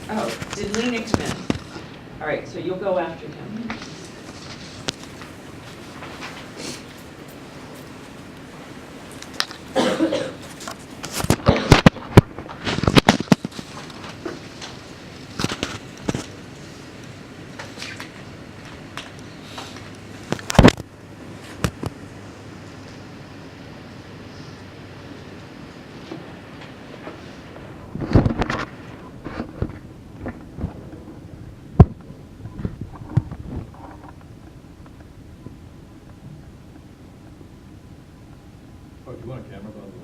Oh, did Leenick come in? All right, so you'll go after him. Oh, do you want a camera, by the way?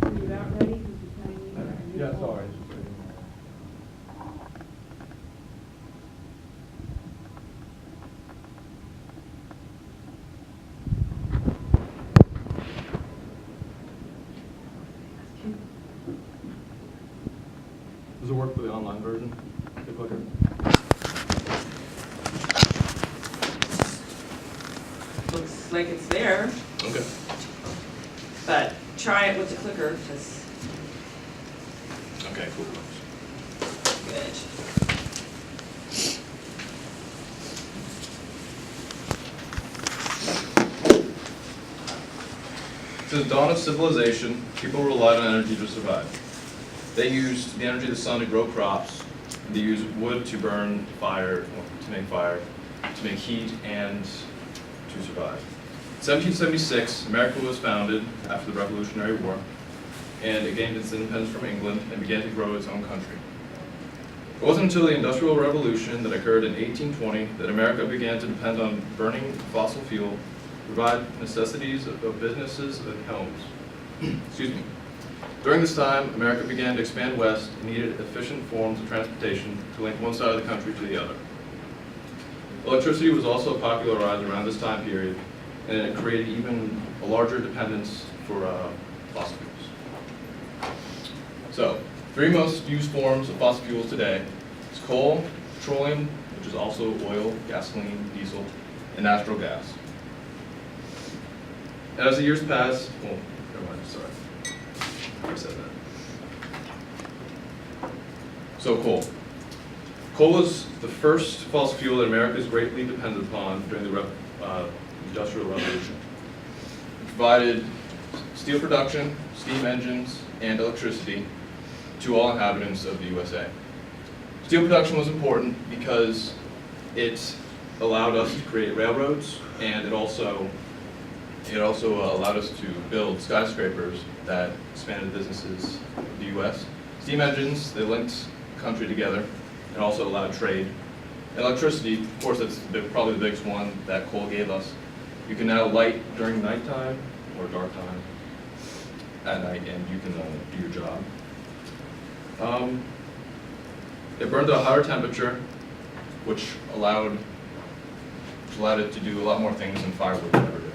Are you about ready? Yeah, sorry. Does it work for the online version? The clicker? Looks like it's there, Okay. but try it with the clicker, because Okay, cool. good. Since the dawn of civilization, people relied on energy to survive. They used the energy of the sun to grow crops, and they used wood to burn fire, to make fire, to make heat, and to survive. In 1776, America was founded after the Revolutionary War, and it gained its independence from England and began to grow its own country. It wasn't until the Industrial Revolution that occurred in 1820 that America began to depend on burning fossil fuel to provide necessities of businesses and homes. Excuse me. During this time, America began to expand west and needed efficient forms of transportation to link one side of the country to the other. Electricity was also popularized around this time period, and it created even a larger dependence for fossil fuels. So, three most used forms of fossil fuels today is coal, petroleum, which is also oil, gasoline, diesel, and natural gas. And as the years pass, well, never mind, sorry. I said that. So coal. Coal was the first fossil fuel that America is greatly dependent upon during the Industrial Revolution. It provided steel production, steam engines, and electricity to all inhabitants of the USA. Steel production was important because it allowed us to create railroads, and it also allowed us to build skyscrapers that expanded businesses of the U.S. Steam engines, they linked the country together and also allowed trade. And electricity, of course, that's probably the biggest one that coal gave us. You can now light during nighttime or dark time at night, and you can do your job. It burned at a higher temperature, which allowed it to do a lot more things than firewood would ever do.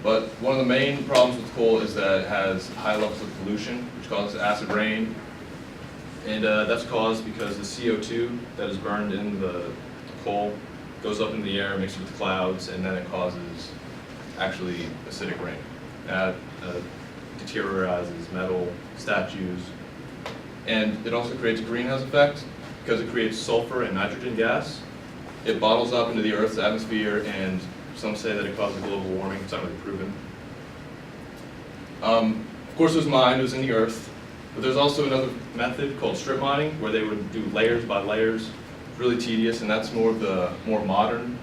But one of the main problems with coal is that it has high levels of pollution, which causes acid rain. And that's caused because the CO2 that is burned in the coal goes up in the air, mixes with clouds, and then it causes actually acidic rain. That deteriorizes metal, statues, and it also creates a greenhouse effect because it creates sulfur and nitrogen gas. It bottles up into the Earth's atmosphere, and some say that it causes global warming. It's not really proven. Of course, it was mined, it was in the earth, but there's also another method called strip mining where they would do layers by layers. It's really tedious, and that's more of the more modern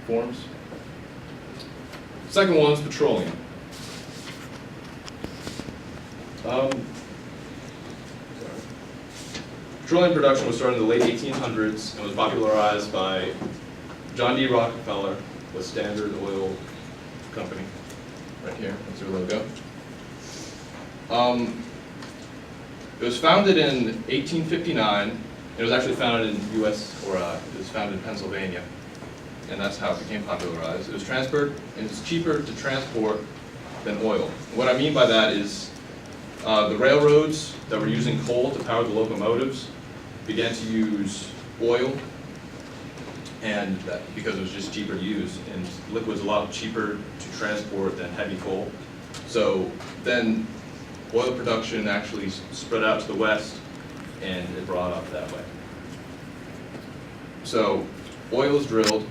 forms. Second one is petroleum. Petroleum production was started in the late 1800s and was popularized by John D. Rockefeller with Standard Oil Company. Right here, that's their logo. It was founded in 1859. It was actually founded in the U.S., or it was founded in Pennsylvania, and that's how it became popularized. It was transferred, and it's cheaper to transport than oil. What I mean by that is the railroads that were using coal to power the locomotives began to use oil and because it was just cheaper to use, and liquid's a lot cheaper to transport than heavy coal. So then oil production actually spread out to the west, and it brought up that way. So oil is drilled.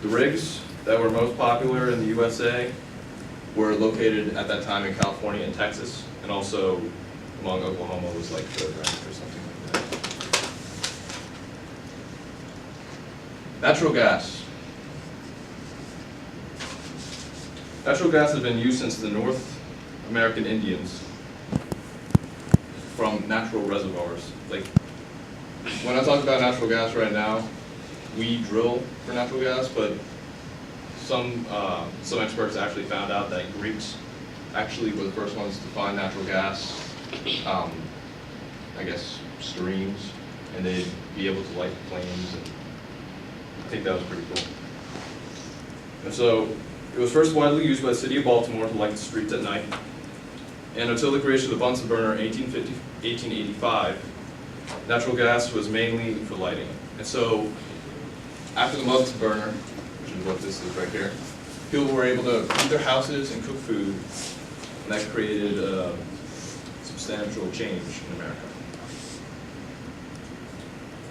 The rigs that were most popular in the USA were located at that time in California and Texas, and also among Oklahoma was like third rank or something like that. Natural gas. Natural gas has been used since the North American Indians from natural reservoirs. Like, when I talk about natural gas right now, we drill for natural gas, but some experts actually found out that Greeks actually were the first ones to find natural gas, I guess, streams, and they'd be able to light flames, and I think that was pretty cool. And so it was first widely used by the city of Baltimore to light the streets at night, and until the creation of the Bunsen burner in 1885, natural gas was mainly for lighting. And so after the Bunsen burner, which is what this is right here, people were able to heat their houses and cook food, and that created a substantial change in America.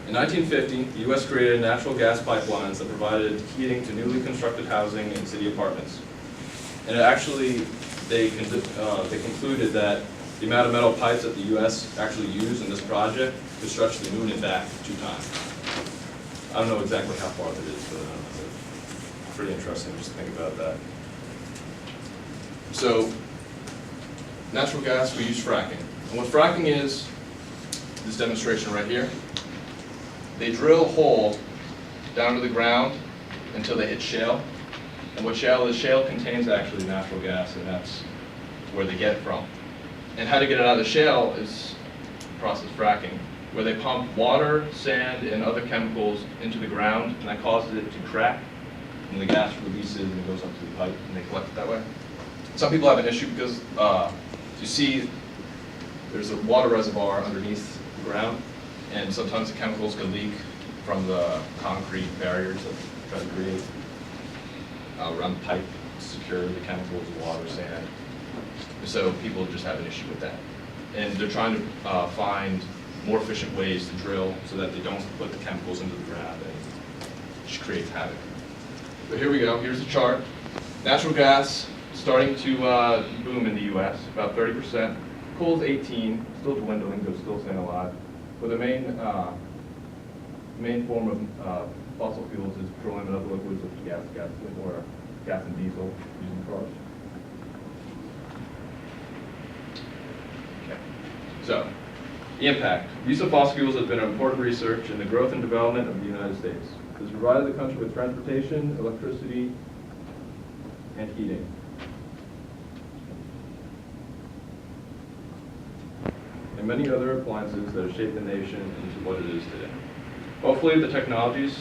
In 1950, the U.S. created natural gas pipelines that provided heating to newly constructed housing and city apartments. And it actually, they concluded that the amount of metal pipes that the U.S. actually used in this project could stretch the moon and back 2 times. I don't know exactly how far that is, but it's pretty interesting just to think about that. So, natural gas, we use fracking. And what fracking is, this demonstration right here, they drill a hole down to the ground until they hit shale. And what shale is, shale contains actually natural gas, and that's where they get it from. And how to get it out of the shale is process fracking, where they pump water, sand, and other chemicals into the ground, and that causes it to crack, and the gas releases and it goes up to the pipe, and they collect it that way. Some people have an issue because you see there's a water reservoir underneath the ground, and sometimes the chemicals can leak from the concrete barriers that they try to create around the pipe to secure the chemicals, water, sand. So people just have an issue with that. And they're trying to find more efficient ways to drill so that they don't put the chemicals into the ground and just create havoc. But here we go, here's the chart. Natural gas starting to boom in the US, about 30%. Coal's 18, still dwindling, but still staying alive. But the main form of fossil fuels is petroleum and other liquids, such as gas and diesel using cars. Okay. So, the impact. Use of fossil fuels has been an important research in the growth and development of the United States. It has provided the country with transportation, electricity, and heating. And many other appliances that have shaped the nation into what it is today. Hopefully the technologies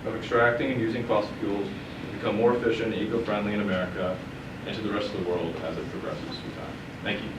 of extracting and using fossil fuels will become more efficient and eco-friendly in America and to the rest of the world as it progresses through time. Thank you.